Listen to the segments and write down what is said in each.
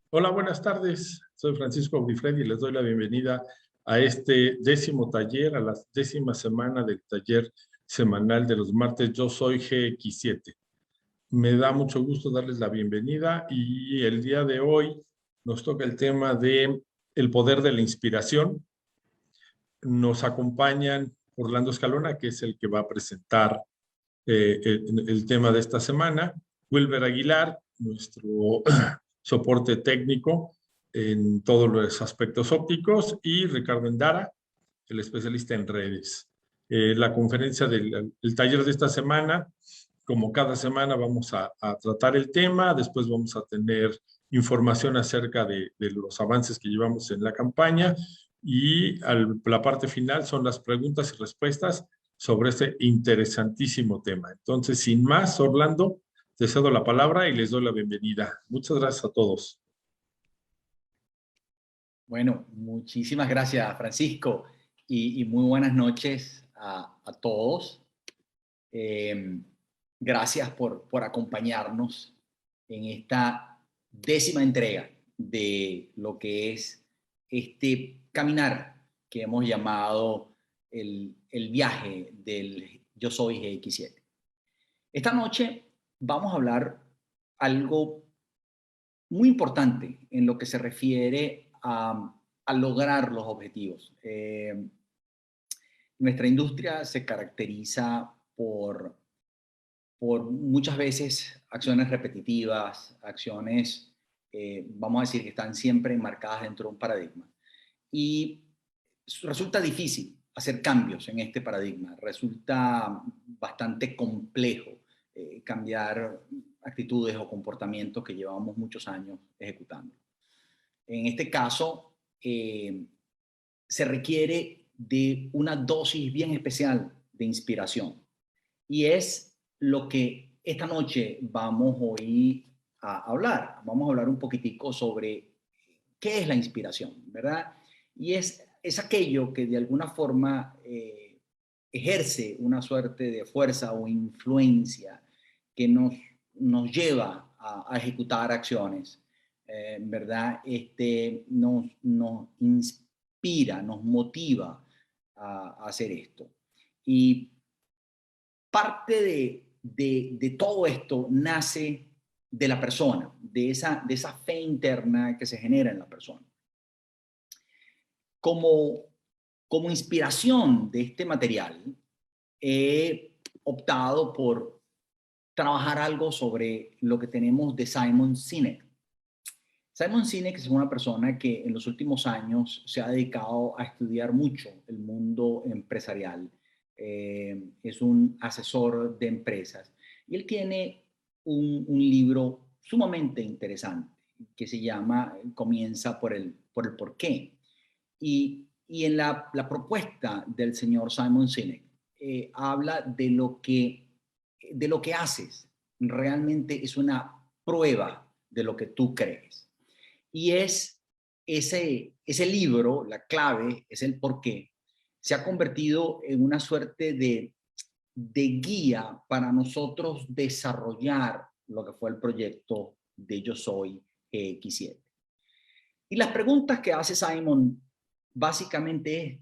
Hola, buenas tardes. Soy Francisco Audifred y les doy la bienvenida a este 10º taller, a la 10ª semana del taller semanal de los martes Yo Soy GX7. Me da mucho gusto darles la bienvenida y el día de hoy nos toca el tema de el poder de la inspiración. Nos acompañan Orlando Escalona, que es el que va a presentar el tema de esta semana, Wilber Aguilar, nuestro soporte técnico en todos los aspectos ópticos, y Ricardo Endara, el especialista en redes. La conferencia del taller de esta semana, como cada semana vamos a tratar el tema, después vamos a tener información acerca de los avances que llevamos en la campaña y la parte final son las preguntas y respuestas sobre este interesantísimo tema. Entonces, sin más, Orlando, te cedo la palabra y les doy la bienvenida. Muchas gracias a todos. Bueno, muchísimas gracias, Francisco, y muy buenas noches a todos. Eh, Gracias por acompañarnos en esta 10ª entrega de lo que es este caminar que hemos llamado el viaje del Yo Soy GX7. Esta noche vamos a hablar algo muy importante en lo que se refiere a lograr los objetivos. Nuestra industria se caracteriza por muchas veces acciones repetitivas, acciones, vamos a decir, que están siempre enmarcadas dentro de un paradigma. Y resulta difícil hacer cambios en este paradigma, resulta bastante complejo cambiar actitudes o comportamientos que llevamos muchos años ejecutando. En este caso, se requiere de una dosis bien especial de inspiración. Y es lo que esta noche vamos hoy a hablar. Vamos a hablar un poquitico sobre qué es la inspiración, ¿verdad? Y es aquello que de alguna forma ejerce una suerte de fuerza o influencia que nos lleva a ejecutar acciones, ¿verdad? Nos inspira, nos motiva a hacer esto. Y parte de todo esto nace de la persona, de esa fe interna que se genera en la persona. Como inspiración de este material, he optado por trabajar algo sobre lo que tenemos de Simon Sinek. Simon Sinek es una persona que en los últimos años se ha dedicado a estudiar mucho el mundo empresarial. Es un asesor de empresas y él tiene un libro sumamente interesante que se llama Comienza por el porqué. Y en la propuesta del señor Simon Sinek habla de lo que haces. Realmente es una prueba de lo que tú crees. Y es ese libro, la clave, es el porqué, se ha convertido en una suerte de guía para nosotros desarrollar lo que fue el proyecto de Yo Soy X7. Y las preguntas que hace Simon básicamente es,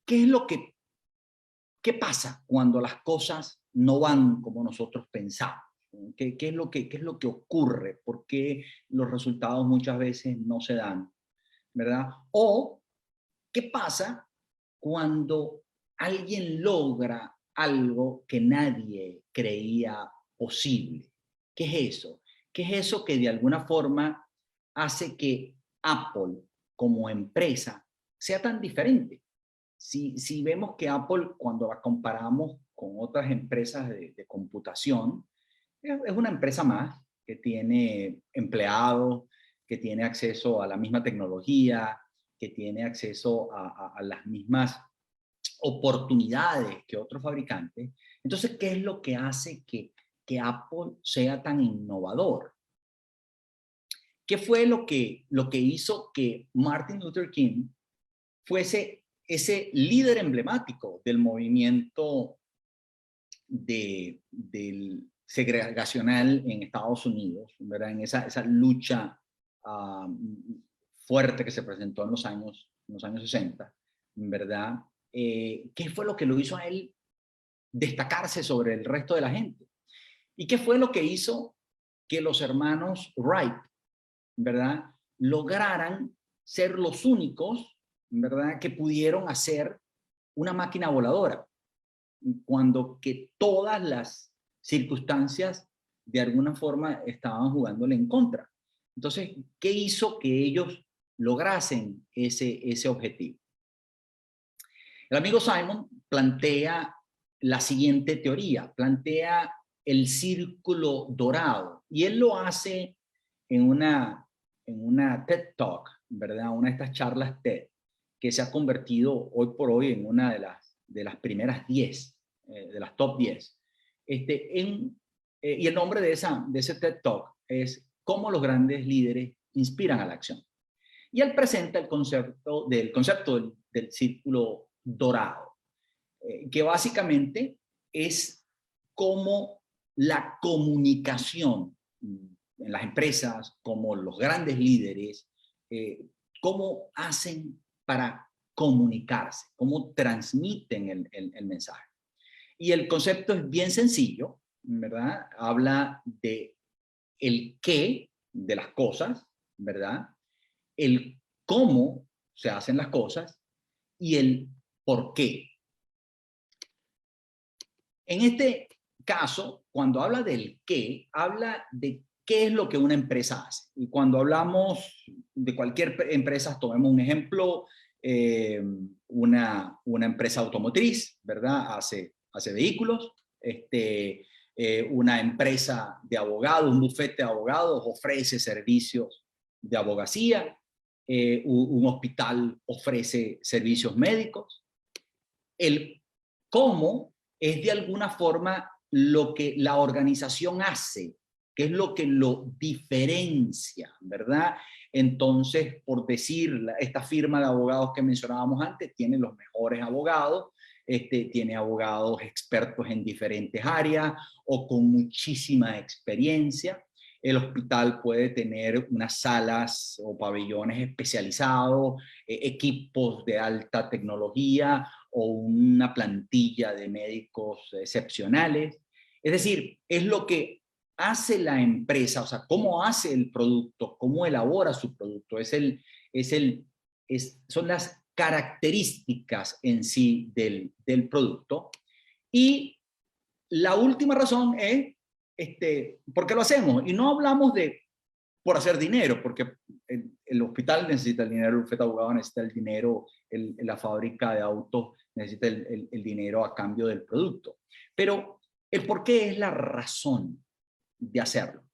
¿qué pasa cuando las cosas no van como nosotros pensamos? ¿Qué es lo que ocurre? ¿Por qué los resultados muchas veces no se dan? ¿Verdad? O, ¿qué pasa cuando alguien logra algo que nadie creía posible? ¿Qué es eso? ¿Qué es eso que de alguna forma hace que Apple como empresa sea tan diferente? Si vemos que Apple, cuando la comparamos con otras empresas de computación, es una empresa más que tiene empleados, que tiene acceso a la misma tecnología, que tiene acceso a las mismas oportunidades que otros fabricantes. Entonces, ¿qué es lo que hace que Apple sea tan innovador? ¿Qué fue lo que hizo que Martin Luther King fuese ese líder emblemático del movimiento del segregacional en Estados Unidos, ¿verdad? En esa lucha fuerte que se presentó en los años 60, ¿verdad? ¿Qué fue lo que lo hizo a él destacarse sobre el resto de la gente? ¿Y qué fue lo que hizo que los hermanos Wright, ¿verdad?, lograran ser los únicos, ¿verdad?, que pudieron hacer una máquina voladora, cuando que todas las circunstancias de alguna forma estaban jugándole en contra? Entonces, ¿qué hizo que ellos lograsen ese objetivo? El amigo Simon plantea la siguiente teoría, plantea el círculo dorado, y él lo hace en una TED Talk, ¿verdad? Una de estas charlas TED, que se ha convertido hoy por hoy en una de las primeras 10, de las top 10. Y el nombre de ese TED Talk es ¿Cómo los grandes líderes inspiran a la acción? Y él presenta el concepto del círculo dorado, que básicamente es cómo la comunicación en las empresas, como los grandes líderes, cómo hacen para comunicarse, cómo transmiten el mensaje. Y el concepto es bien sencillo, ¿verdad? Habla de el qué de las cosas, ¿verdad? El cómo se hacen las cosas y el por qué. En este caso, cuando habla del qué, habla de qué es lo que una empresa hace. Y cuando hablamos de cualquier empresa, tomemos un ejemplo, una empresa automotriz, ¿verdad? Hace vehículos. Una empresa de abogados, un bufete de abogados ofrece servicios de abogacía. Un hospital ofrece servicios médicos. El cómo es de alguna forma lo que la organización hace, que es lo que lo diferencia, ¿verdad? Entonces, por decir, esta firma de abogados que mencionábamos antes tiene los mejores abogados, tiene abogados expertos en diferentes áreas o con muchísima experiencia. El hospital puede tener unas salas o pabellones especializados, equipos de alta tecnología o una plantilla de médicos excepcionales. Es decir, es lo que hace la empresa, o sea, cómo hace el producto, cómo elabora su producto, son las características en sí del producto. Y la última razón es, ¿por qué lo hacemos? Y no hablamos de por hacer dinero, porque el hospital necesita el dinero, el bufete de abogados necesita el dinero, la fábrica de autos necesita el dinero a cambio del producto. Pero el por qué es la razón de hacerlo.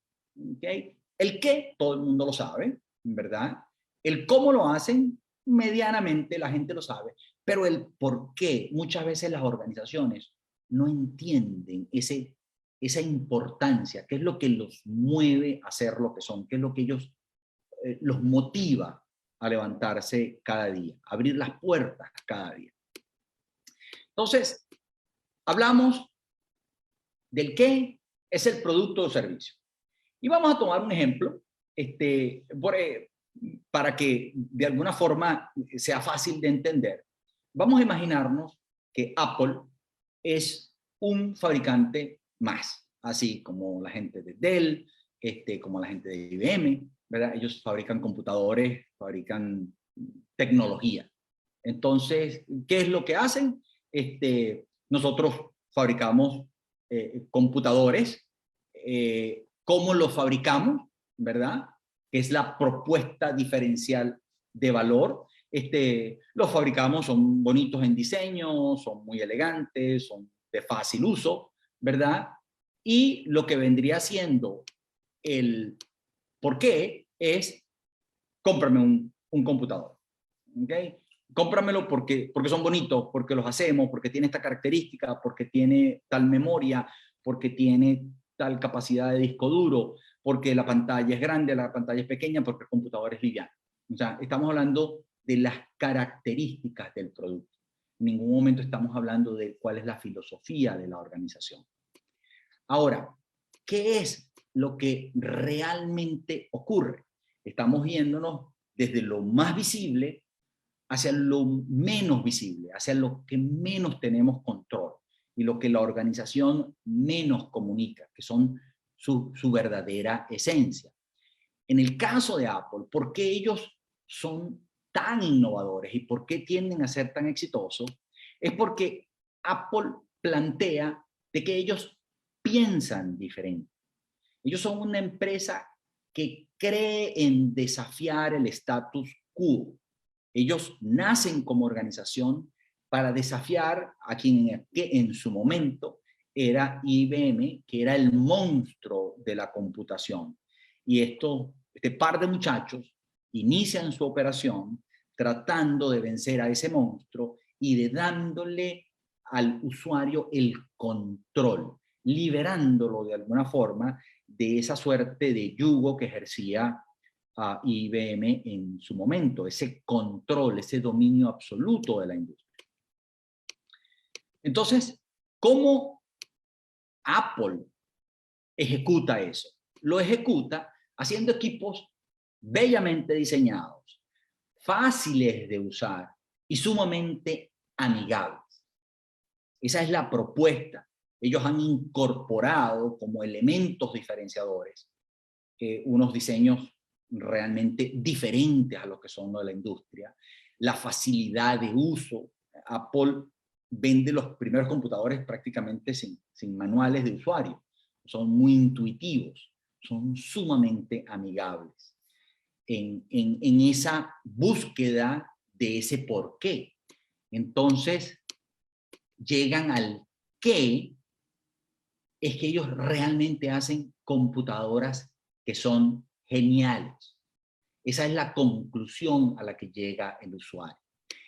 ¿Okay? El qué, todo el mundo lo sabe, ¿verdad? El cómo lo hacen, medianamente la gente lo sabe, pero el por qué, muchas veces las organizaciones no entienden esa importancia, qué es lo que los mueve a ser lo que son, qué es lo que ellos los motiva a levantarse cada día, a abrir las puertas cada día. Entonces, hablamos del qué es el producto o servicio. Y vamos a tomar un ejemplo para que de alguna forma sea fácil de entender. Vamos a imaginarnos que Apple es un fabricante más, así como la gente de Dell, como la gente de IBM, ¿verdad? Ellos fabrican computadores, fabrican tecnología. Entonces, ¿qué es lo que hacen? Nosotros fabricamos computadores. ¿Cómo los fabricamos? ¿Verdad? Que es la propuesta diferencial de valor. Los fabricamos, son bonitos en diseño, son muy elegantes, son de fácil uso, ¿verdad? Y lo que vendría siendo el por qué es cómprame un computador, ¿ok? Cómpramelo porque son bonitos, porque los hacemos, porque tiene esta característica, porque tiene tal memoria, porque tiene tal capacidad de disco duro, porque la pantalla es grande, la pantalla es pequeña, porque el computador es liviano. O sea, estamos hablando de las características del producto. En ningún momento estamos hablando de cuál es la filosofía de la organización. Ahora, ¿qué es lo que realmente ocurre? Estamos yéndonos desde lo más visible hacia lo menos visible, hacia lo que menos tenemos control y lo que la organización menos comunica, que son su verdadera esencia. En el caso de Apple, ¿por qué ellos son tan innovadores y por qué tienden a ser tan exitosos? Es porque Apple plantea de que ellos piensan diferente. Ellos son una empresa que cree en desafiar el status quo. Ellos nacen como organización para desafiar a quien en su momento era IBM, que era el monstruo de la computación. Y este par de muchachos inician su operación tratando de vencer a ese monstruo y de dándole al usuario el control, liberándolo de alguna forma de esa suerte de yugo que ejercía a IBM en su momento, ese control, ese dominio absoluto de la industria. Entonces, ¿cómo Apple ejecuta eso? Lo ejecuta haciendo equipos bellamente diseñados, fáciles de usar y sumamente amigables. Esa es la propuesta. Ellos han incorporado como elementos diferenciadores unos diseños realmente diferentes a los que son los de la industria. La facilidad de uso. Apple vende los primeros computadores prácticamente sin manuales de usuario. Son muy intuitivos, son sumamente amigables en esa búsqueda de ese por qué. Entonces, llegan al qué, es que ellos realmente hacen computadoras que son geniales. Esa es la conclusión a la que llega el usuario.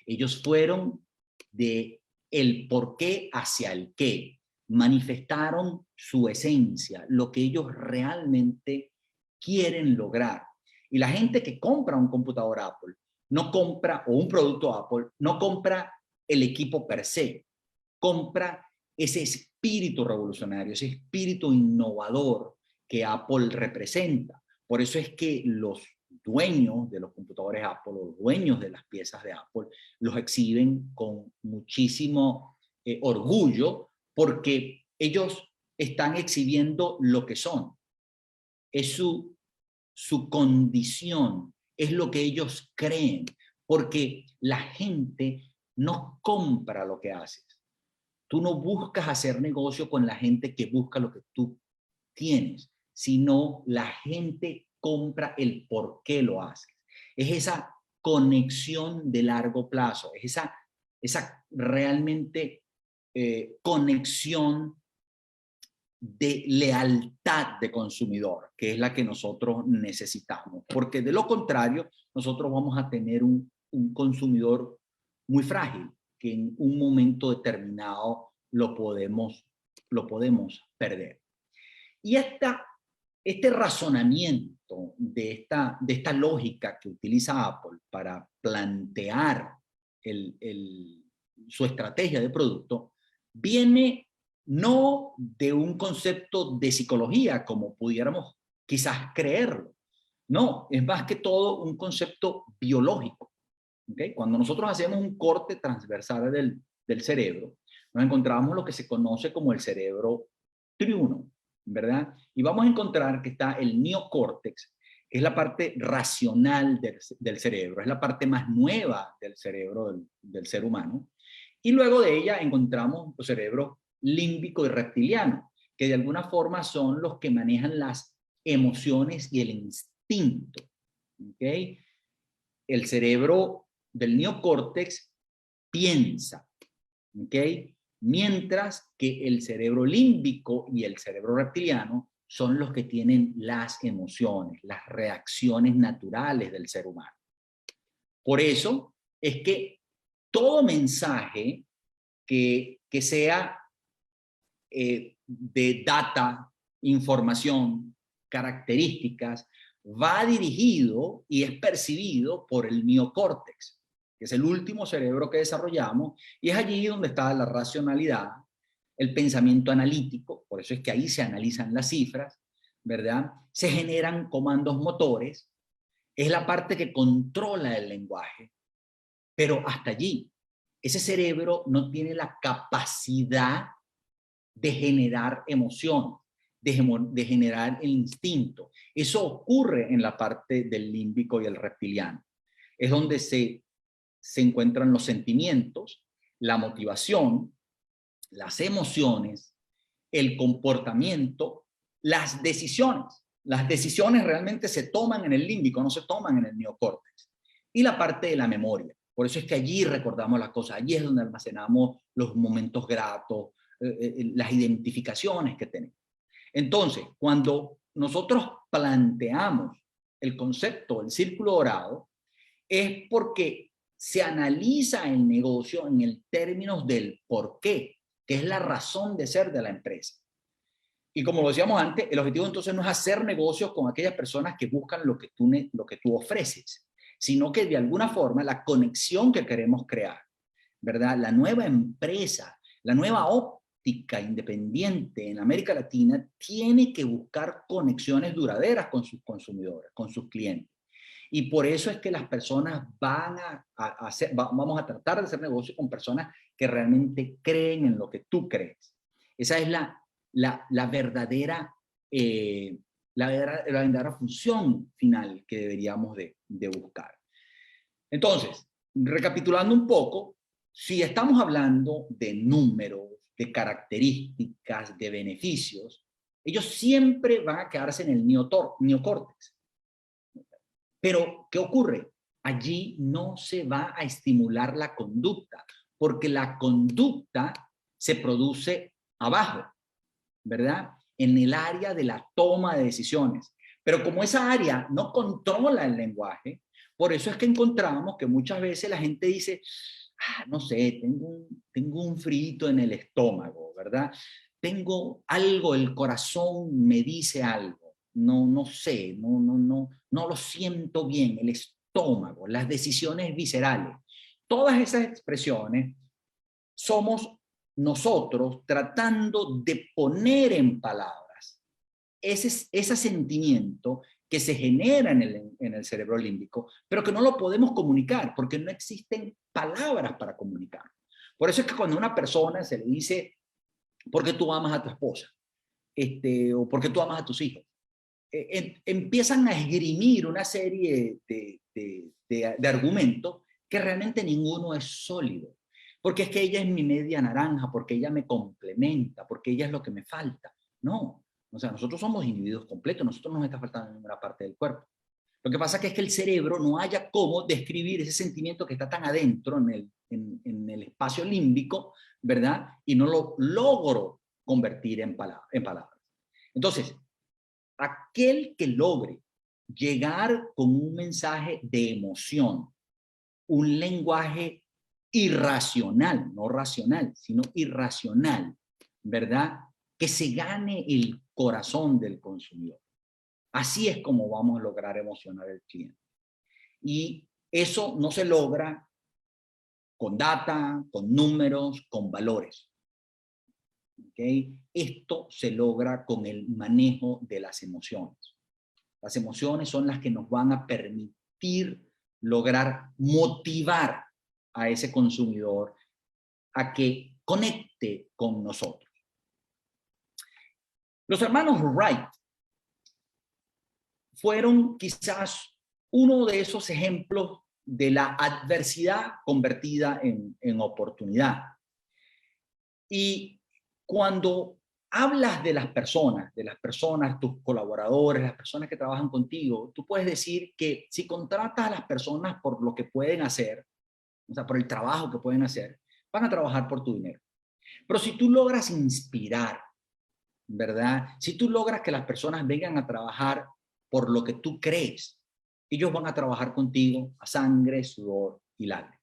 Ellos fueron de el por qué hacia el qué. Manifestaron su esencia, lo que ellos realmente quieren lograr. Y la gente que compra un computador Apple, no compra, o un producto Apple, no compra el equipo per se, compra ese espíritu revolucionario, ese espíritu innovador que Apple representa. Por eso es que los dueños de los computadores Apple, los dueños de las piezas de Apple, los exhiben con muchísimo orgullo, porque ellos están exhibiendo lo que son. Es su condición, es lo que ellos creen, porque la gente no compra lo que haces. Tú no buscas hacer negocio con la gente que busca lo que tú tienes, sino la gente compra el por qué lo haces. Es esa conexión de largo plazo, es esa realmente conexión de lealtad de consumidor, que es la que nosotros necesitamos. Porque de lo contrario, nosotros vamos a tener un consumidor muy frágil, que en un momento determinado lo podemos perder. Y este razonamiento de esta lógica que utiliza Apple para plantear su estrategia de producto viene no de un concepto de psicología, como pudiéramos quizás creerlo. No, es más que todo un concepto biológico. ¿Okay? Cuando nosotros hacemos un corte transversal del cerebro, nos encontramos lo que se conoce como el cerebro triuno, ¿verdad? Y vamos a encontrar que está el neocórtex, que es la parte racional del cerebro, es la parte más nueva del cerebro del ser humano. Y luego de ella encontramos los cerebros límbico y reptiliano, que de alguna forma son los que manejan las emociones y el instinto. ¿Okay? El cerebro del neocórtex piensa, ¿okay? Mientras que el cerebro límbico y el cerebro reptiliano son los que tienen las emociones, las reacciones naturales del ser humano. Por eso es que todo mensaje que sea de data, información, características, va dirigido y es percibido por el neocórtex, que es el último cerebro que desarrollamos, y es allí donde está la racionalidad, el pensamiento analítico, por eso es que ahí se analizan las cifras, ¿verdad? Se generan comandos motores, es la parte que controla el lenguaje, pero hasta allí. Ese cerebro no tiene la capacidad de generar emoción, de generar el instinto. Eso ocurre en la parte del límbico y el reptiliano. Es donde se encuentran los sentimientos, la motivación, las emociones, el comportamiento, las decisiones. Las decisiones realmente se toman en el límbico, no se toman en el neocórtex. Y la parte de la memoria. Por eso es que allí recordamos las cosas, allí es donde almacenamos los momentos gratos, las identificaciones que tenemos. Entonces, cuando nosotros planteamos el concepto del círculo dorado, es porque se analiza el negocio en el términos del por qué, que es la razón de ser de la empresa. Y como lo decíamos antes, el objetivo entonces no es hacer negocios con aquellas personas que buscan lo que tú ofreces, sino que de alguna forma la conexión que queremos crear, ¿verdad? La nueva empresa, la nueva óptica independiente en América Latina tiene que buscar conexiones duraderas con sus consumidores, con sus clientes. Y por eso es que las personas vamos a tratar de hacer negocio con personas que realmente creen en lo que tú crees. Esa es la verdadera función final que deberíamos de buscar. Entonces, recapitulando un poco, si estamos hablando de números, de características, de beneficios, ellos siempre van a quedarse en el neocórtex. Pero, ¿qué ocurre? Allí no se va a estimular la conducta, porque la conducta se produce abajo, ¿verdad? En el área de la toma de decisiones. Pero como esa área no controla el lenguaje, por eso es que encontramos que muchas veces la gente dice, no sé, tengo un frito en el estómago, ¿verdad? Tengo algo, el corazón me dice algo. No sé, no lo siento bien, el estómago, las decisiones viscerales. Todas esas expresiones somos nosotros tratando de poner en palabras ese sentimiento que se genera en el cerebro límbico, pero que no lo podemos comunicar porque no existen palabras para comunicar. Por eso es que cuando a una persona se le dice, ¿por qué tú amas a tu esposa? O ¿por qué tú amas a tus hijos? Empiezan a esgrimir una serie de argumentos que realmente ninguno es sólido. Porque es que ella es mi media naranja, porque ella me complementa, porque ella es lo que me falta. No, o sea, nosotros somos individuos completos, nosotros no nos está faltando ninguna parte del cuerpo. Lo que pasa es que el cerebro no haya cómo describir ese sentimiento que está tan adentro en el espacio límbico, ¿verdad? Y no lo logro convertir en palabras. Entonces, aquel que logre llegar con un mensaje de emoción, un lenguaje irracional, no racional, sino irracional, ¿verdad? Que se gane el corazón del consumidor. Así es como vamos a lograr emocionar al cliente. Y eso no se logra con data, con números, con valores. ¿Okay? Esto se logra con el manejo de las emociones. Las emociones son las que nos van a permitir lograr motivar a ese consumidor a que conecte con nosotros. Los hermanos Wright fueron quizás uno de esos ejemplos de la adversidad convertida en oportunidad. Y cuando hablas de las personas, tus colaboradores, las personas que trabajan contigo, tú puedes decir que si contratas a las personas por lo que pueden hacer, o sea, por el trabajo que pueden hacer, van a trabajar por tu dinero. Pero si tú logras inspirar, ¿verdad? Si tú logras que las personas vengan a trabajar por lo que tú crees, ellos van a trabajar contigo a sangre, sudor y lágrimas.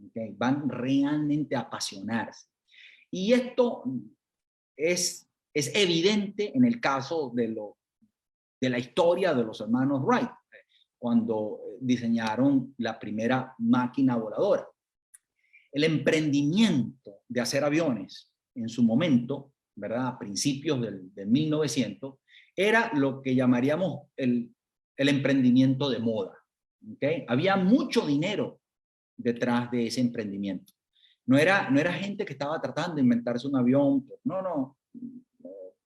¿Okay? Van realmente a apasionarse. Y esto es evidente en el caso de la historia de los hermanos Wright, cuando diseñaron la primera máquina voladora. El emprendimiento de hacer aviones en su momento, ¿verdad? A principios del 1900, era lo que llamaríamos el emprendimiento de moda. ¿Okay? Había mucho dinero detrás de ese emprendimiento. No era gente que estaba tratando de inventarse un avión, no,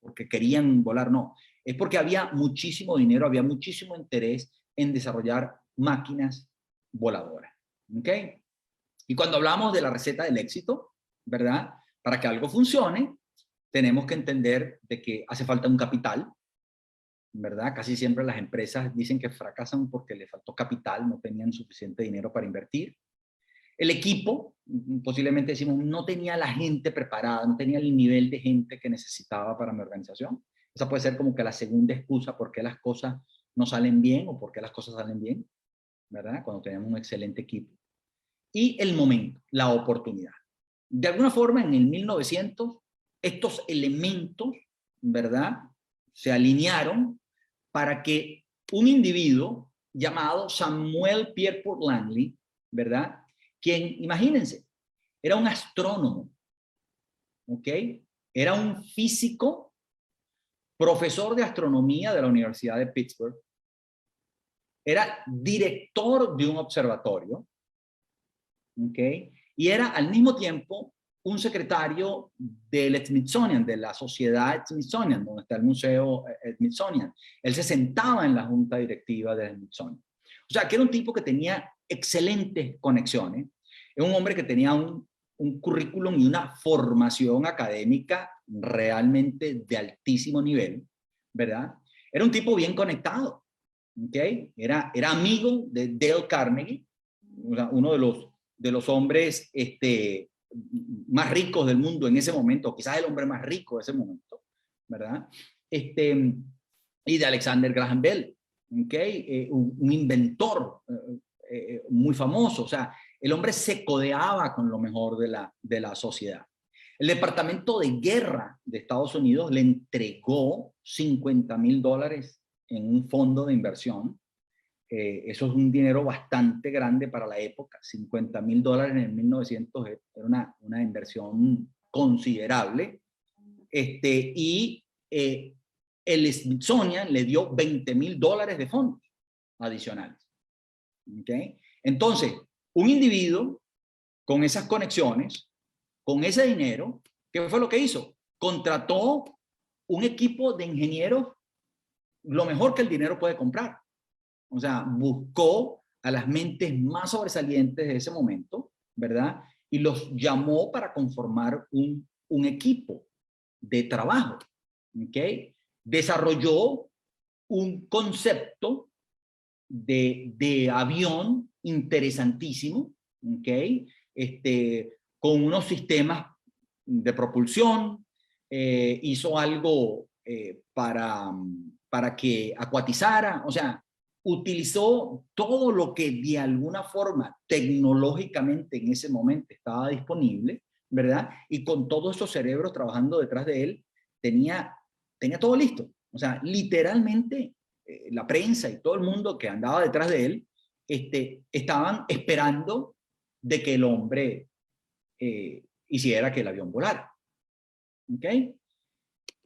porque querían volar, no. Es porque había muchísimo dinero, había muchísimo interés en desarrollar máquinas voladoras. ¿Ok? Y cuando hablamos de la receta del éxito, ¿verdad? Para que algo funcione, tenemos que entender de que hace falta un capital, ¿verdad? Casi siempre las empresas dicen que fracasan porque les faltó capital, no tenían suficiente dinero para invertir. El equipo, posiblemente decimos, no tenía la gente preparada, no tenía el nivel de gente que necesitaba para mi organización. Esa puede ser como que la segunda excusa por qué las cosas no salen bien o por qué las cosas salen bien, ¿verdad? Cuando tenemos un excelente equipo. Y el momento, la oportunidad. De alguna forma, en el 1900, estos elementos, ¿verdad?, se alinearon para que un individuo llamado Samuel Pierpont Langley, ¿verdad?, quien, imagínense, era un astrónomo, ¿ok? Era un físico, profesor de astronomía de la Universidad de Pittsburgh, era director de un observatorio, ¿ok? Y era al mismo tiempo un secretario del Smithsonian, de la Sociedad Smithsonian, donde está el Museo Smithsonian. Él se sentaba en la junta directiva del Smithsonian. O sea, que era un tipo que tenía excelentes conexiones. Es un hombre que tenía un currículum y una formación académica realmente de altísimo nivel, ¿verdad? Era un tipo bien conectado, ¿ok? Era amigo de Dale Carnegie, uno de los hombres más ricos del mundo en ese momento, quizás el hombre más rico de ese momento, ¿verdad? Y de Alexander Graham Bell, ¿okay? Un inventor muy famoso. O sea, el hombre se codeaba con lo mejor de la sociedad. El Departamento de Guerra de Estados Unidos le entregó $50,000 en un fondo de inversión. Eso es un dinero bastante grande para la época. $50,000 en el 1900 era una inversión considerable. Y el Smithsonian le dio $20,000 de fondos adicionales. ¿Okay? Entonces, un individuo con esas conexiones, con ese dinero, ¿qué fue lo que hizo? Contrató un equipo de ingenieros, lo mejor que el dinero puede comprar. O sea, buscó a las mentes más sobresalientes de ese momento, ¿verdad? Y los llamó para conformar un equipo de trabajo, ¿ok? Desarrolló un concepto de avión interesantísimo, ¿ok? Con unos sistemas de propulsión, hizo algo para que acuatizara, o sea, utilizó todo lo que de alguna forma tecnológicamente en ese momento estaba disponible, ¿verdad? Y con todos esos cerebros trabajando detrás de él, tenía todo listo. O sea, literalmente la prensa y todo el mundo que andaba detrás de él estaban esperando de que el hombre hiciera que el avión volara. ¿Ok?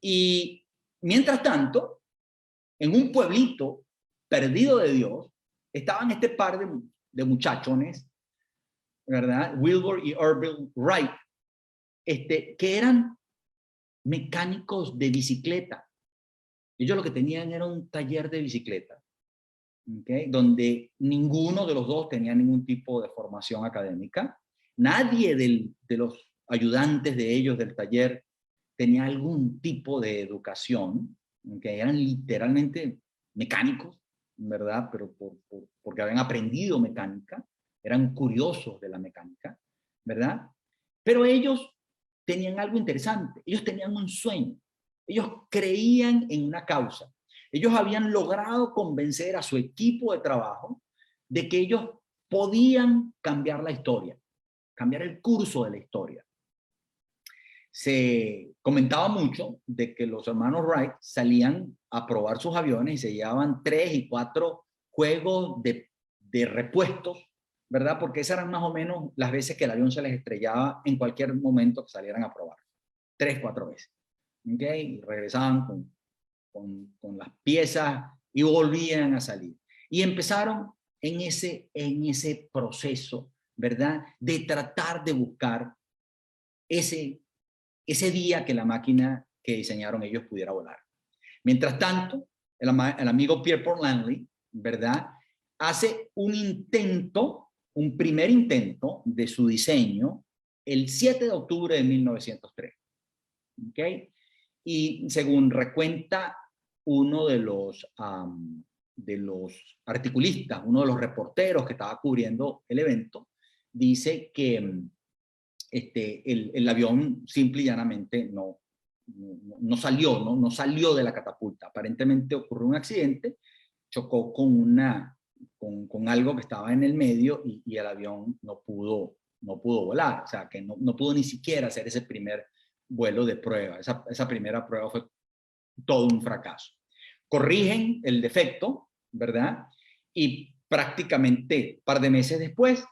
Y mientras tanto, en un pueblito perdido de Dios, estaban este par de muchachones, ¿verdad? Wilbur y Orville Wright, que eran mecánicos de bicicleta. Ellos lo que tenían era un taller de bicicleta, ¿okay? Donde ninguno de los dos tenía ningún tipo de formación académica. Nadie de los ayudantes de ellos del taller tenía algún tipo de educación, ¿okay? Eran literalmente mecánicos, ¿verdad? Pero porque habían aprendido mecánica, eran curiosos de la mecánica, ¿verdad? Pero ellos tenían algo interesante, ellos tenían un sueño, ellos creían en una causa, ellos habían logrado convencer a su equipo de trabajo de que ellos podían cambiar la historia, cambiar el curso de la historia. Se comentaba mucho de que los hermanos Wright salían a probar sus aviones y se llevaban 3 y 4 juegos de repuestos, ¿verdad? Porque esas eran más o menos las veces que el avión se les estrellaba en cualquier momento que salieran a probar. 3, 4 veces. ¿Ok? Y regresaban con las piezas y volvían a salir. Y empezaron en ese proceso, ¿verdad? De tratar de buscar ese día que la máquina que diseñaron ellos pudiera volar. Mientras tanto, el amigo Pierpont Langley, ¿verdad? Hace un primer intento de su diseño el 7 de octubre de 1903. ¿Ok? Y según recuenta uno de los articulistas, uno de los reporteros que estaba cubriendo el evento, dice que el avión simple y llanamente no salió de la catapulta. Aparentemente ocurrió un accidente, chocó con algo que estaba en el medio y el avión no pudo volar. O sea, que no pudo ni siquiera hacer ese primer vuelo de prueba. Esa primera prueba fue todo un fracaso. Corrigen el defecto, ¿verdad? Y prácticamente un par de meses después,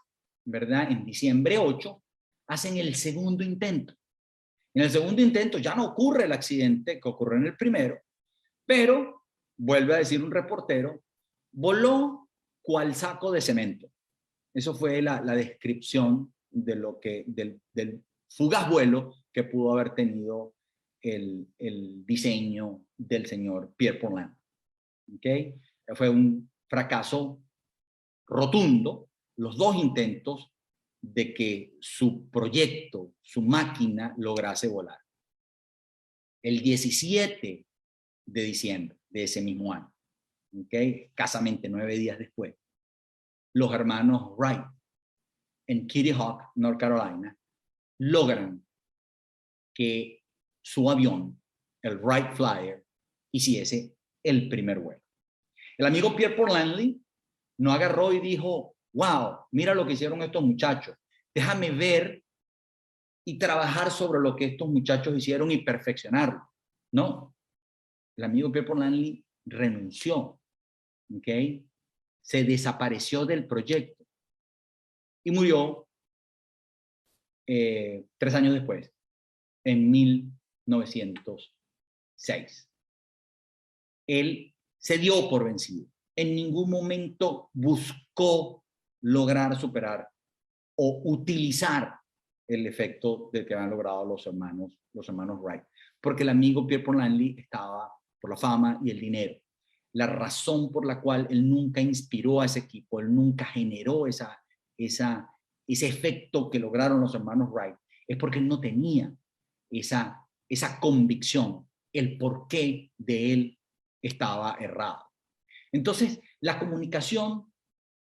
¿verdad? En diciembre 8, hacen el segundo intento. En el segundo intento ya no ocurre el accidente que ocurrió en el primero, pero, vuelve a decir un reportero, voló cual saco de cemento. Eso fue la descripción de del fugaz vuelo que pudo haber tenido el diseño del señor Pierpont Langley. ¿Okay? Fue un fracaso rotundo, los dos intentos de que su proyecto, su máquina, lograse volar. El 17 de diciembre de ese mismo año, ¿okay? Escasamente 9 días después, los hermanos Wright en Kitty Hawk, North Carolina, logran que su avión, el Wright Flyer, hiciese el primer vuelo. El amigo Pierpont Langley no agarró y dijo, wow, mira lo que hicieron estos muchachos, déjame ver y trabajar sobre lo que estos muchachos hicieron y perfeccionarlo. No, el amigo Pierpont Langley renunció, ¿ok? Se desapareció del proyecto y murió 3 años después, en 1906. Él se dio por vencido. En ningún momento buscó lograr superar o utilizar el efecto del que habían logrado los hermanos Wright. Porque el amigo Pierpont Langley estaba por la fama y el dinero. La razón por la cual él nunca inspiró a ese equipo, él nunca generó ese efecto que lograron los hermanos Wright, es porque él no tenía esa convicción, el porqué de él estaba errado. Entonces, la comunicación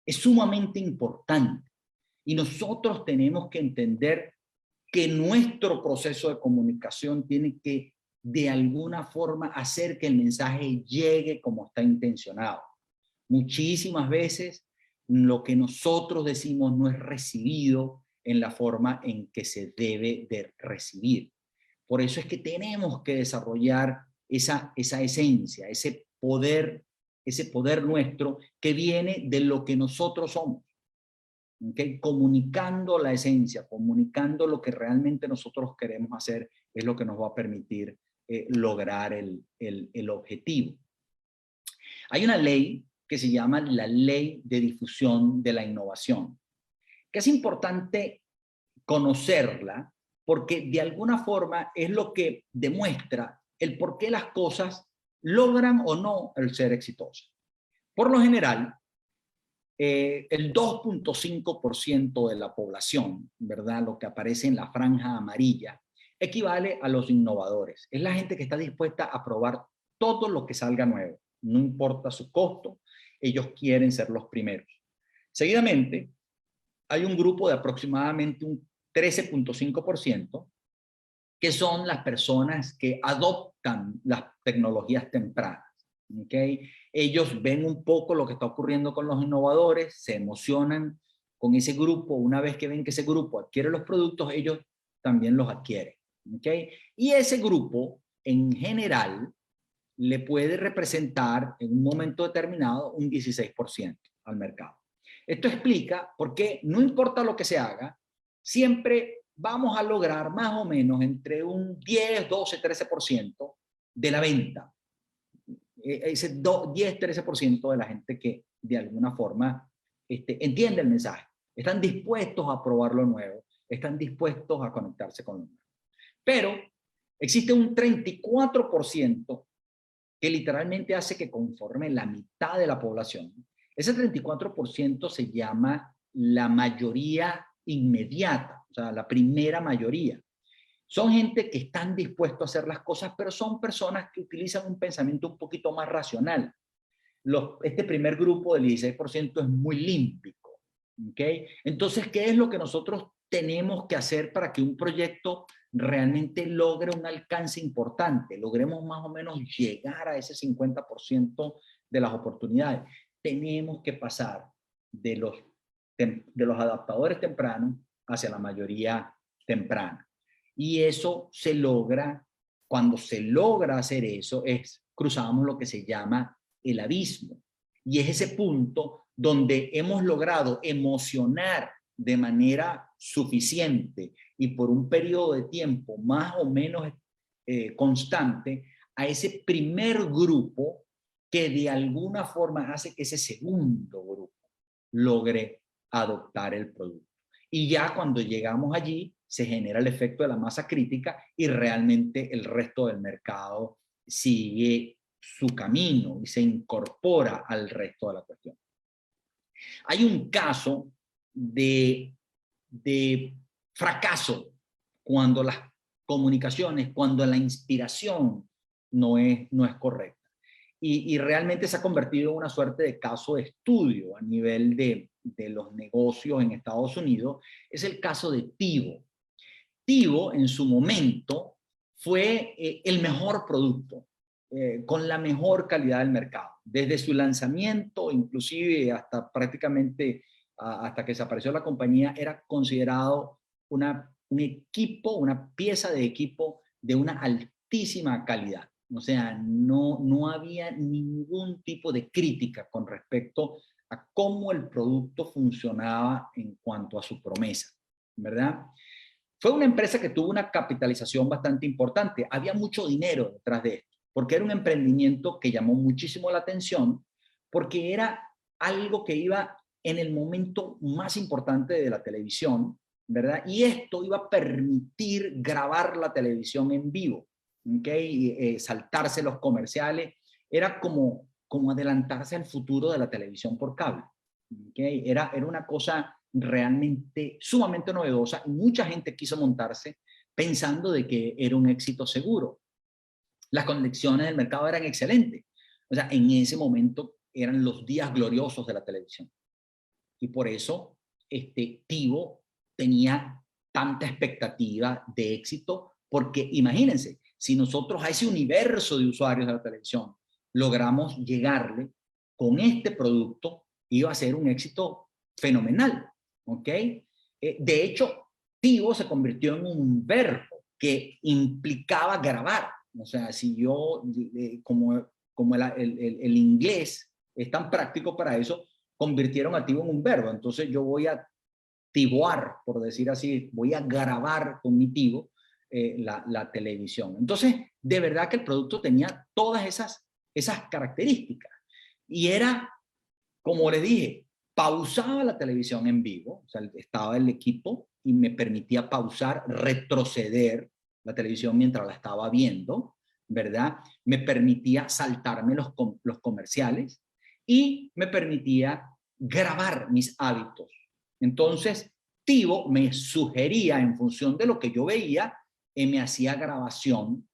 es sumamente importante y nosotros tenemos que entender que nuestro proceso de comunicación tiene que, de alguna forma, hacer que el mensaje llegue como está intencionado. Muchísimas veces lo que nosotros decimos no es recibido en la forma en que se debe de recibir. Por eso es que tenemos que desarrollar esa esencia, ese poder nuestro que viene de lo que nosotros somos. ¿Okay? Comunicando la esencia, comunicando lo que realmente nosotros queremos hacer, es lo que nos va a permitir lograr el objetivo. Hay una ley que se llama la Ley de Difusión de la Innovación, que es importante conocerla porque de alguna forma es lo que demuestra el por qué las cosas logran o no el ser exitosas. Por lo general, el 2.5% de la población, ¿verdad? Lo que aparece en la franja amarilla, equivale a los innovadores. Es la gente que está dispuesta a probar todo lo que salga nuevo, no importa su costo, ellos quieren ser los primeros. Seguidamente, hay un grupo de aproximadamente un 13.5% que son las personas que adoptan las tecnologías tempranas. ¿Okay? Ellos ven un poco lo que está ocurriendo con los innovadores, se emocionan con ese grupo. Una vez que ven que ese grupo adquiere los productos, ellos también los adquieren. ¿Okay? Y ese grupo, en general, le puede representar en un momento determinado un 16% al mercado. Esto explica por qué no importa lo que se haga, siempre vamos a lograr más o menos entre un 10, 12, 13% de la venta. Ese 10-13% de la gente que de alguna forma entiende el mensaje, están dispuestos a probar lo nuevo, están dispuestos a conectarse con lo nuevo. Pero existe un 34% que literalmente hace que conforme la mitad de la población. Ese 34% se llama la mayoría inmediata, o sea, la primera mayoría. Son gente que están dispuestos a hacer las cosas, pero son personas que utilizan un pensamiento un poquito más racional. Este primer grupo del 16% es muy límpico. ¿Okay? Entonces, ¿qué es lo que nosotros tenemos que hacer para que un proyecto realmente logre un alcance importante? Logremos más o menos llegar a ese 50% de las oportunidades. Tenemos que pasar de los adaptadores tempranos hacia la mayoría temprana. Y eso se logra, cuando se logra hacer eso, cruzamos lo que se llama el abismo. Y es ese punto donde hemos logrado emocionar de manera suficiente y por un periodo de tiempo más o menos constante a ese primer grupo que de alguna forma hace que ese segundo grupo logre adoptar el producto. Y ya cuando llegamos allí, se genera el efecto de la masa crítica y realmente el resto del mercado sigue su camino y se incorpora al resto de la cuestión. Hay un caso de fracaso cuando las comunicaciones, cuando la inspiración no es correcta. Y realmente se ha convertido en una suerte de caso de estudio a nivel de los negocios en Estados Unidos. Es el caso de TiVo. TiVo en su momento fue el mejor producto, con la mejor calidad del mercado. Desde su lanzamiento, inclusive hasta prácticamente, hasta que desapareció la compañía, era considerado un equipo, una pieza de equipo de una altísima calidad. O sea, no había ningún tipo de crítica con respecto a cómo el producto funcionaba en cuanto a su promesa, ¿verdad? Fue una empresa que tuvo una capitalización bastante importante. Había mucho dinero detrás de esto, porque era un emprendimiento que llamó muchísimo la atención, porque era algo que iba en el momento más importante de la televisión, ¿verdad? Y esto iba a permitir grabar la televisión en vivo, ¿okay? Saltarse los comerciales. Era como adelantarse al futuro de la televisión por cable, ¿okay? Era una cosa realmente sumamente novedosa y mucha gente quiso montarse pensando de que era un éxito seguro. Las conexiones del mercado eran excelentes. O sea, en ese momento eran los días gloriosos de la televisión. Y por eso TiVo tenía tanta expectativa de éxito, porque imagínense, si nosotros a ese universo de usuarios de la televisión logramos llegarle con este producto, iba a ser un éxito fenomenal. ¿Ok? De hecho, TiVo se convirtió en un verbo que implicaba grabar. O sea, si yo, como el inglés es tan práctico para eso, convirtieron a TiVo en un verbo. Entonces yo voy a tivoar, por decir así, voy a grabar con mi TiVo la televisión. Entonces, de verdad que el producto tenía todas esas características. Y era, como les dije, pausaba la televisión en vivo, o sea, estaba el equipo y me permitía pausar, retroceder la televisión mientras la estaba viendo, ¿verdad? Me permitía saltarme los comerciales y me permitía grabar mis hábitos. Entonces, TiVo me sugería, en función de lo que yo veía, me hacía grabación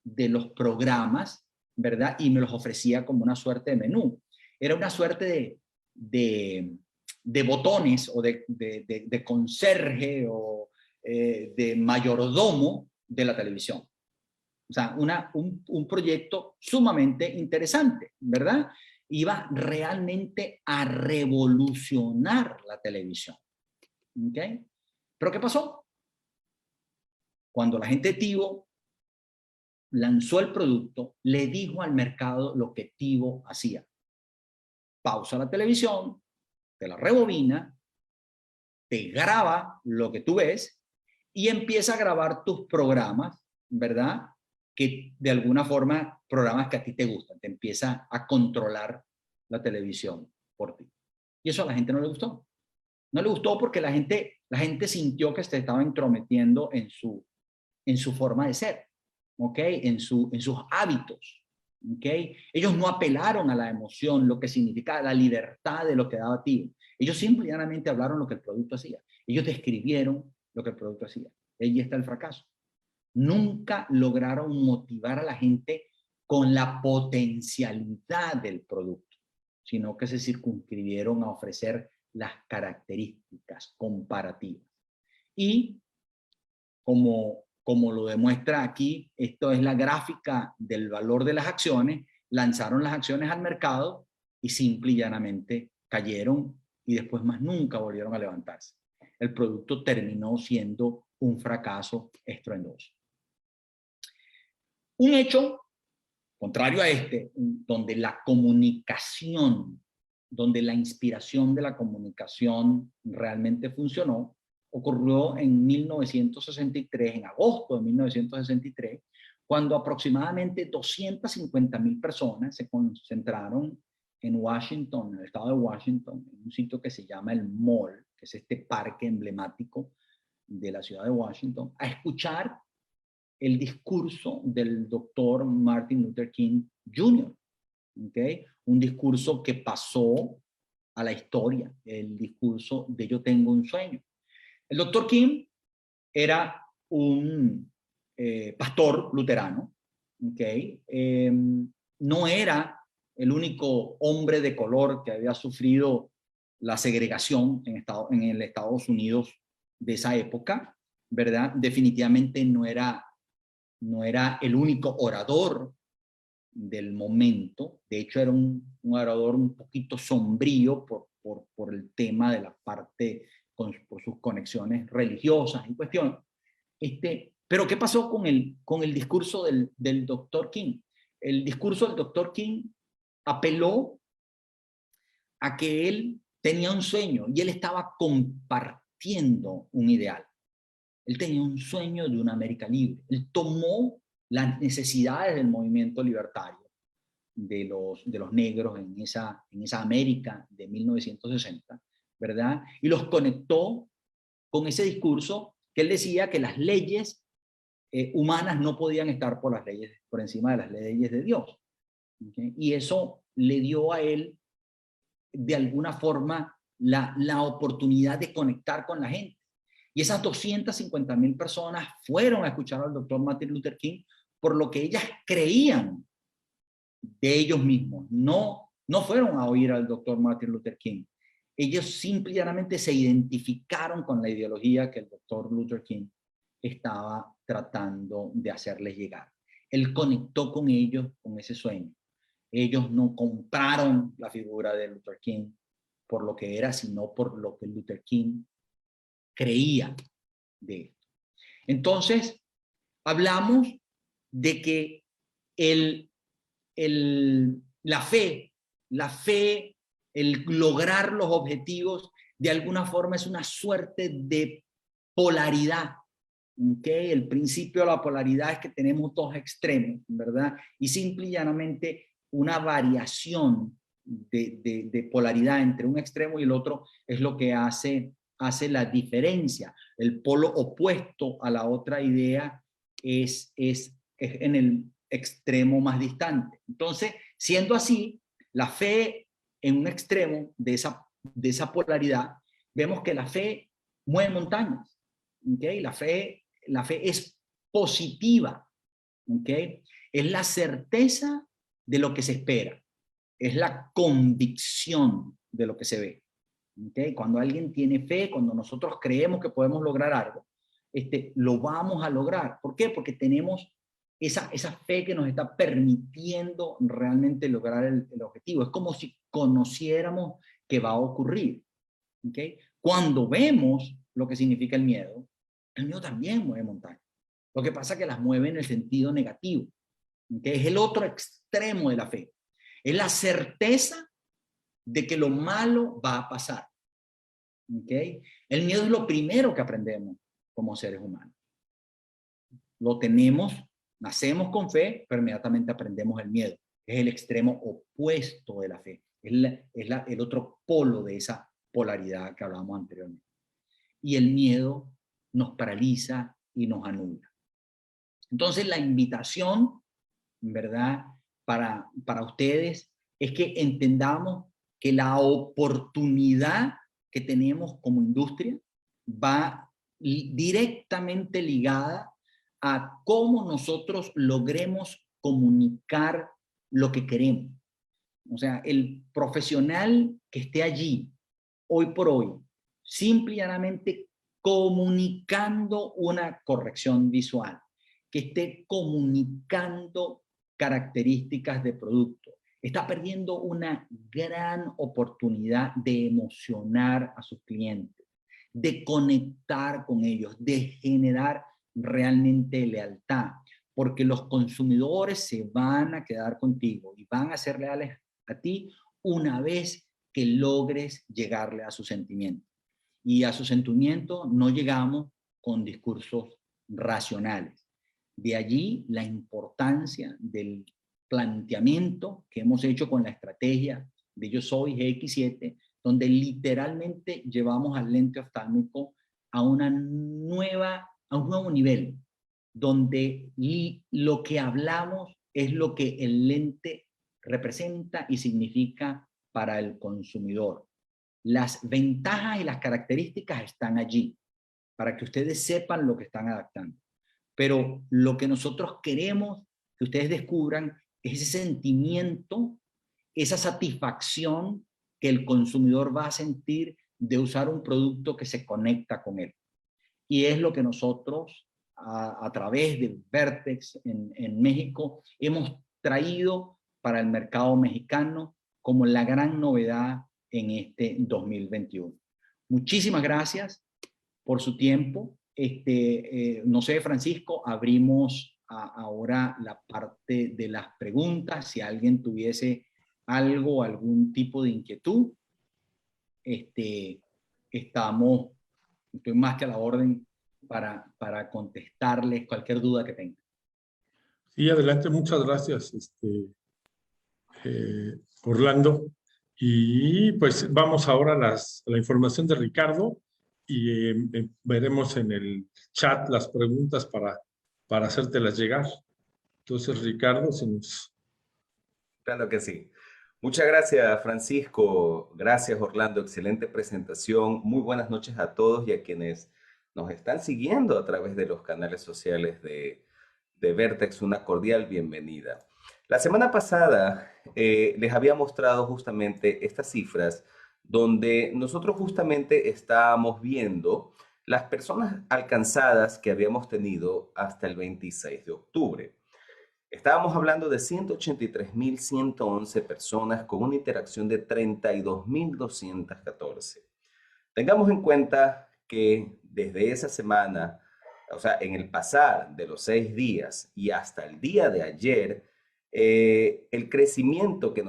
de los programas, ¿verdad? Y me los ofrecía como una suerte de menú. Era una suerte de botones o de conserje o de mayordomo de la televisión. O sea, un proyecto sumamente interesante, ¿verdad? Iba realmente a revolucionar la televisión. ¿Ok? ¿Pero qué pasó? Cuando la gente de TiVo lanzó el producto, le dijo al mercado lo que TiVo hacía. Pausa la televisión, te la rebobina, te graba lo que tú ves y empieza a grabar tus programas, ¿verdad? Que de alguna forma, programas que a ti te gustan, te empieza a controlar la televisión por ti. Y eso a la gente no le gustó. No le gustó porque la gente sintió que se estaba entrometiendo en su forma de ser, ¿ok? En sus hábitos, ¿ok? Ellos no apelaron a la emoción, lo que significa la libertad de lo que daba Tigo. Ellos simplemente hablaron lo que el producto hacía. Ellos describieron lo que el producto hacía. Ahí está el fracaso. Nunca lograron motivar a la gente con la potencialidad del producto, sino que se circunscribieron a ofrecer las características comparativas. Y como lo demuestra aquí, esto es la gráfica del valor de las acciones, lanzaron las acciones al mercado y simple y llanamente cayeron y después más nunca volvieron a levantarse. El producto terminó siendo un fracaso estruendoso. Un hecho contrario a este, donde la comunicación, donde la inspiración de la comunicación realmente funcionó, ocurrió en 1963, en agosto de 1963, cuando aproximadamente 250,000 personas se concentraron en Washington, en el estado de Washington, en un sitio que se llama el Mall, que es este parque emblemático de la ciudad de Washington, a escuchar el discurso del doctor Martin Luther King Jr., ¿okay? Un discurso que pasó a la historia, el discurso de Yo tengo un sueño. El doctor King era un pastor luterano, ¿okay? No era el único hombre de color que había sufrido la segregación en el Estados Unidos de esa época, ¿verdad? Definitivamente no era el único orador del momento. De hecho, era un orador un poquito sombrío por el tema de la parte, por sus conexiones religiosas en cuestión. Pero ¿qué pasó con el discurso del doctor King? El discurso del doctor King apeló a que él tenía un sueño y él estaba compartiendo un ideal. Él tenía un sueño de una América libre. Él tomó las necesidades del movimiento libertario de los negros en esa América de 1960, ¿verdad? Y los conectó con ese discurso que él decía que las leyes humanas no podían estar por encima de las leyes de Dios. ¿Okay? Y eso le dio a él, de alguna forma, la oportunidad de conectar con la gente. Y esas 250,000 personas fueron a escuchar al doctor Martin Luther King por lo que ellas creían de ellos mismos. No fueron a oír al doctor Martin Luther King. Ellos simplemente se identificaron con la ideología que el doctor Luther King estaba tratando de hacerles llegar. Él conectó con ellos, con ese sueño. Ellos no compraron la figura de Luther King por lo que era, sino por lo que Luther King creía de esto. Entonces, hablamos de que la fe, el lograr los objetivos, de alguna forma es una suerte de polaridad. ¿Okay? El principio de la polaridad es que tenemos dos extremos, ¿verdad? Y simple y llanamente una variación de polaridad entre un extremo y el otro es lo que hace la diferencia. El polo opuesto a la otra idea es en el extremo más distante. Entonces, siendo así, la fe en un extremo de esa polaridad, vemos que la fe mueve montañas. ¿Okay? La fe es positiva. ¿Okay? Es la certeza de lo que se espera. Es la convicción de lo que se ve. ¿Okay? Cuando alguien tiene fe, cuando nosotros creemos que podemos lograr algo, lo vamos a lograr. ¿Por qué? Porque tenemos esa fe que nos está permitiendo realmente lograr el objetivo. Es como si conociéramos que va a ocurrir. ¿Okay? Cuando vemos lo que significa el miedo también mueve montañas. Lo que pasa es que las mueve en el sentido negativo. ¿Okay? Es el otro extremo de la fe. Es la certeza de que lo malo va a pasar. ¿Okay? El miedo es lo primero que aprendemos como seres humanos. Lo tenemos, nacemos con fe, pero inmediatamente aprendemos el miedo. Es el extremo opuesto de la fe. el otro polo de esa polaridad que hablábamos anteriormente. Y el miedo nos paraliza y nos anula. Entonces la invitación, ¿verdad?, para ustedes es que entendamos que la oportunidad que tenemos como industria va directamente ligada a cómo nosotros logremos comunicar lo que queremos. O sea, el profesional que esté allí hoy por hoy, simple y llanamente comunicando una corrección visual, que esté comunicando características de producto, está perdiendo una gran oportunidad de emocionar a sus clientes, de conectar con ellos, de generar realmente lealtad, porque los consumidores se van a quedar contigo y van a ser leales a ti una vez que logres llegarle a su sentimiento. Y a su sentimiento no llegamos con discursos racionales. De allí la importancia del planteamiento que hemos hecho con la estrategia de Yo Soy GX7, donde literalmente llevamos al lente oftálmico a un nuevo nivel, donde lo que hablamos es lo que el lente representa y significa para el consumidor. Las ventajas y las características están allí, para que ustedes sepan lo que están adaptando. Pero lo que nosotros queremos que ustedes descubran es ese sentimiento, esa satisfacción que el consumidor va a sentir de usar un producto que se conecta con él. Y es lo que nosotros, a través de Vertex en México, hemos traído para el mercado mexicano como la gran novedad en este 2021. Muchísimas gracias por su tiempo. No sé, Francisco, abrimos ahora la parte de las preguntas. Si alguien tuviese algo, algún tipo de inquietud, estoy más que a la orden para contestarles cualquier duda que tengan. Sí, adelante, muchas gracias, Orlando. Y pues vamos ahora a la información de Ricardo y veremos en el chat las preguntas para hacértelas llegar. Entonces, Ricardo, si nos... Claro que sí. Muchas gracias, Francisco. Gracias, Orlando. Excelente presentación. Muy buenas noches a todos y a quienes nos están siguiendo a través de los canales sociales de Vertex. Una cordial bienvenida. La semana pasada les había mostrado justamente estas cifras donde nosotros justamente estábamos viendo las personas alcanzadas que habíamos tenido hasta el 26 de octubre. Estábamos hablando de 183.111 personas con una interacción de 32.214. Tengamos en cuenta que desde esa semana, o sea, en el pasar de los 6 días y hasta el día de ayer, el crecimiento que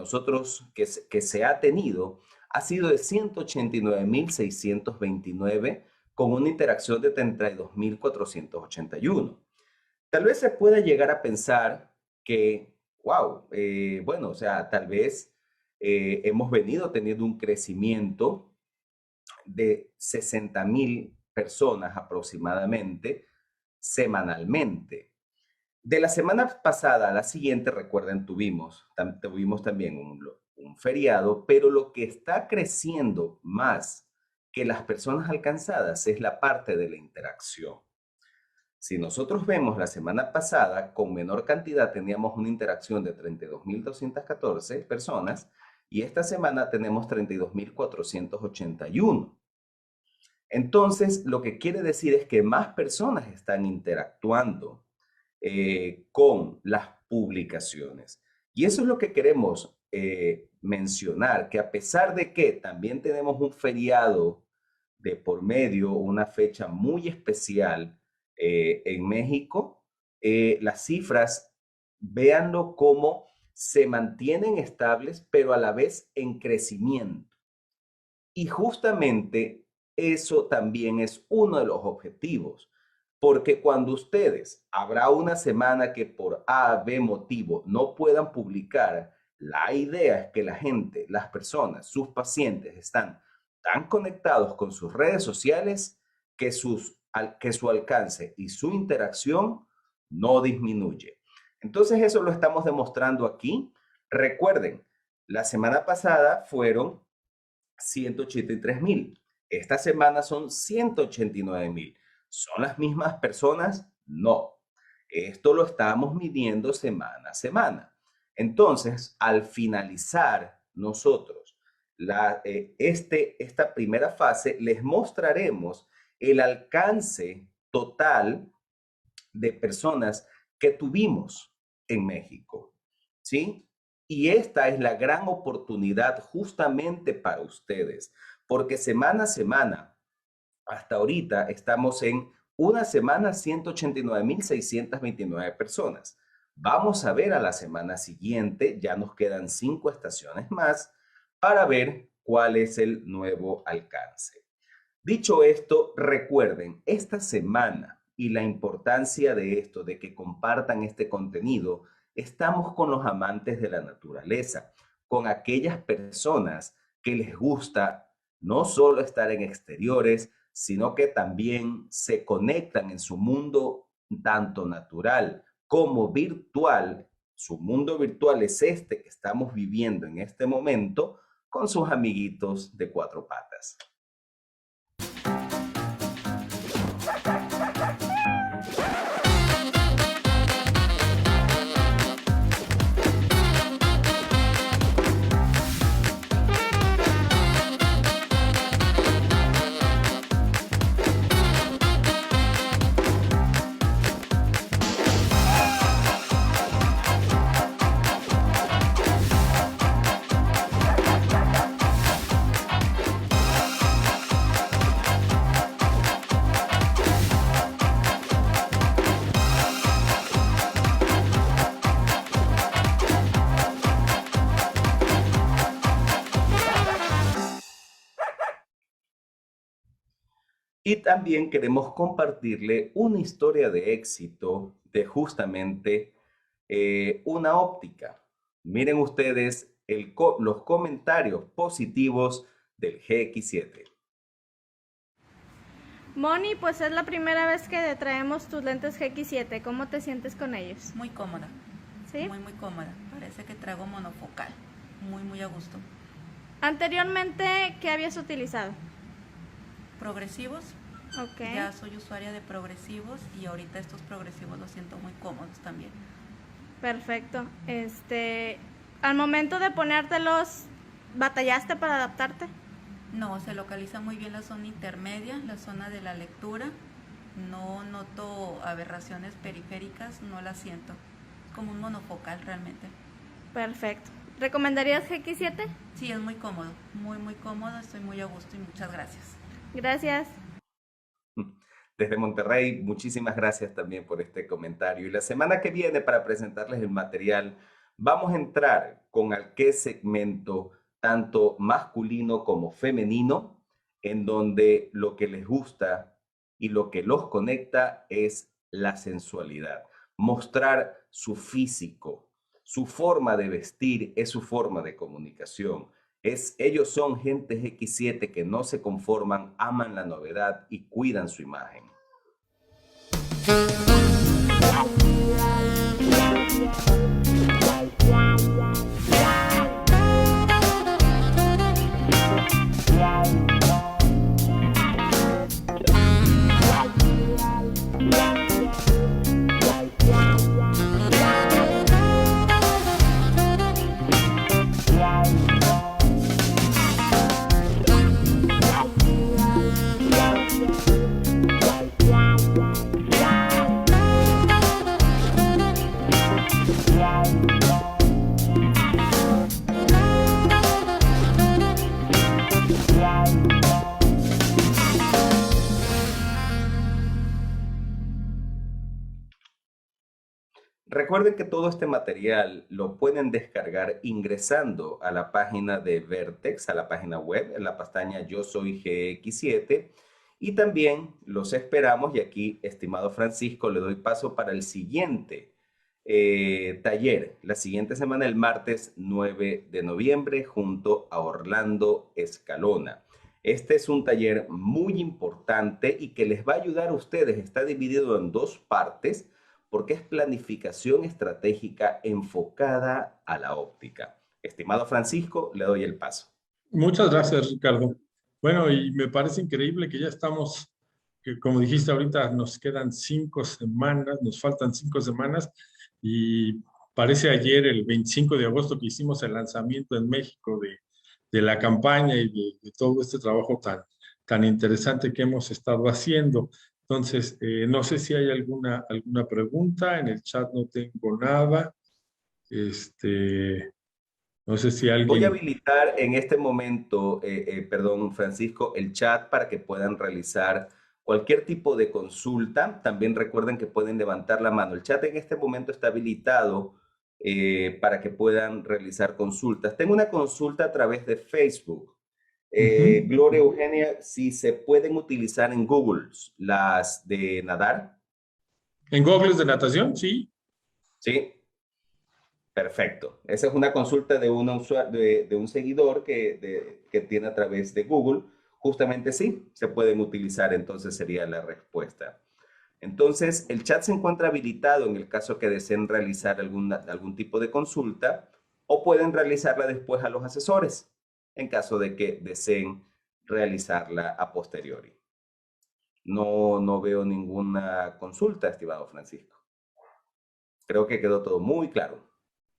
se ha tenido ha sido de 189.629 con una interacción de 32.481. Tal vez se pueda llegar a pensar que, wow, bueno, o sea, tal vez hemos venido teniendo un crecimiento de 60.000 personas aproximadamente semanalmente. De la semana pasada a la siguiente, recuerden, tuvimos también un feriado, pero lo que está creciendo más que las personas alcanzadas es la parte de la interacción. Si nosotros vemos la semana pasada, con menor cantidad teníamos una interacción de 32.214 personas y esta semana tenemos 32.481. Entonces, lo que quiere decir es que más personas están interactuando con las publicaciones. Y eso es lo que queremos mencionar, que a pesar de que también tenemos un feriado de por medio, una fecha muy especial en México, las cifras, véanlo cómo se mantienen estables, pero a la vez en crecimiento. Y justamente eso también es uno de los objetivos, porque cuando ustedes, habrá una semana que por A, B motivo no puedan publicar, La idea es que la gente, las personas, sus pacientes están tan conectados con sus redes sociales que su alcance y su interacción no disminuye. Entonces eso lo estamos demostrando aquí. Recuerden, la semana pasada fueron 183,000. Esta semana son 189,000. ¿Son las mismas personas? No. Esto lo estamos midiendo semana a semana. Entonces, al finalizar nosotros esta primera fase, les mostraremos el alcance total de personas que tuvimos en México, ¿sí? Y esta es la gran oportunidad justamente para ustedes, porque semana a semana, hasta ahorita estamos en una semana 189,629 personas. Vamos a ver a la semana siguiente, ya nos quedan 5 estaciones más para ver cuál es el nuevo alcance. Dicho esto, recuerden, esta semana y la importancia de esto, de que compartan este contenido, estamos con los amantes de la naturaleza, con aquellas personas que les gusta no solo estar en exteriores, sino que también se conectan en su mundo tanto natural como virtual. Su mundo virtual es este que estamos viviendo en este momento con sus amiguitos de 4 patas. Y también queremos compartirle una historia de éxito de justamente una óptica. Miren ustedes los comentarios positivos del GX7. Moni, pues es la primera vez que traemos tus lentes GX7. ¿Cómo te sientes con ellos? Muy cómoda. ¿Sí? Muy, muy cómoda. Parece que traigo monofocal. Muy, muy a gusto. Anteriormente, ¿qué habías utilizado? Progresivos. Ok. Ya soy usuaria de progresivos y ahorita estos progresivos los siento muy cómodos también. Perfecto. Al momento de ponértelos, ¿batallaste para adaptarte? No, se localiza muy bien la zona intermedia, la zona de la lectura. No noto aberraciones periféricas, no las siento. Como un monofocal realmente. Perfecto. ¿Recomendarías GX7? Sí, es muy cómodo, muy cómodo. Estoy muy a gusto y muchas gracias. Gracias. Desde Monterrey, muchísimas gracias también por este comentario. Y la semana que viene, para presentarles el material, vamos a entrar con qué segmento, tanto masculino como femenino, en donde lo que les gusta y lo que los conecta es la sensualidad. Mostrar su físico, su forma de vestir, es su forma de comunicación. Ellos son gente X7 que no se conforman, aman la novedad y cuidan su imagen. Recuerden que todo este material lo pueden descargar ingresando a la página de Vertex, a la página web, en la pestaña Yo Soy GX7. Y también los esperamos, y aquí, estimado Francisco, le doy paso para el siguiente taller la siguiente semana, el martes 9 de noviembre, junto a Orlando Escalona. Este es un taller muy importante y que les va a ayudar a ustedes. Está dividido en dos partes porque es planificación estratégica enfocada a la óptica. Estimado Francisco, le doy el paso. Muchas gracias, Ricardo. Bueno, y me parece increíble que ya estamos, que como dijiste ahorita, nos quedan 5 semanas, nos faltan 5 semanas, y parece ayer, el 25 de agosto, que hicimos el lanzamiento en México de la campaña y de todo este trabajo tan interesante que hemos estado haciendo. Entonces, no sé si hay alguna pregunta. En el chat no tengo nada. No sé si Voy a alguien... habilitar en este momento, perdón, Francisco, el chat para que puedan realizar cualquier tipo de consulta. También recuerden que pueden levantar la mano. El chat en este momento está habilitado para que puedan realizar consultas. Tengo una consulta a través de Facebook. Gloria Eugenia, si se pueden utilizar en Google las de nadar. ¿En goggles de natación? Sí. Sí. Perfecto. Esa es una consulta de un seguidor que tiene a través de Google. Justamente sí, se pueden utilizar, entonces sería la respuesta. Entonces, el chat se encuentra habilitado en el caso que deseen realizar algún tipo de consulta, o pueden realizarla después a los asesores, en caso de que deseen realizarla a posteriori. No veo ninguna consulta, estimado Francisco. Creo que quedó todo muy claro.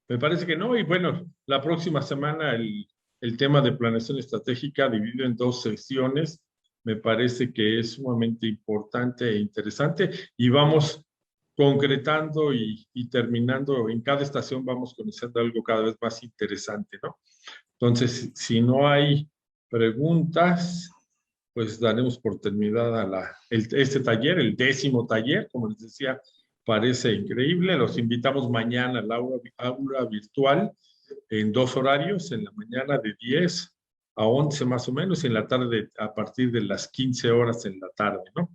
Me parece que no. Y bueno, la próxima semana el tema de planeación estratégica dividido en 2 sesiones me parece que es sumamente importante e interesante, y vamos concretando y terminando. En cada estación vamos conociendo algo cada vez más interesante, ¿no? Entonces, si no hay preguntas, pues daremos por terminada este taller, el 10º taller. Como les decía, parece increíble. Los invitamos mañana al aula virtual en 2 horarios, en la mañana de 10 a 11 más o menos, y en la tarde a partir de las 15 horas en la tarde, ¿no?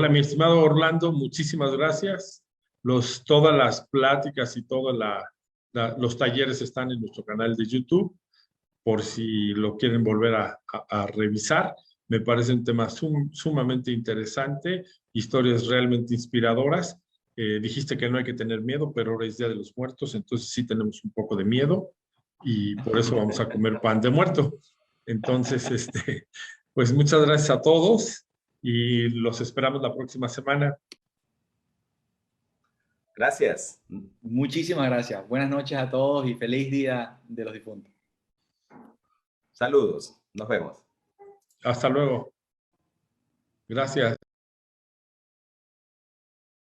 Mi estimado Orlando, muchísimas gracias. Todas las pláticas y todos los talleres están en nuestro canal de YouTube, por si lo quieren volver a revisar. Me parece un tema sumamente interesante, historias realmente inspiradoras. Dijiste que no hay que tener miedo, pero ahora es Día de los Muertos, entonces sí tenemos un poco de miedo, y por eso vamos a comer pan de muerto. Entonces, pues muchas gracias a todos y los esperamos la próxima semana. Gracias. Muchísimas gracias. Buenas noches a todos y feliz Día de los Difuntos. Saludos. Nos vemos. Hasta luego. Gracias.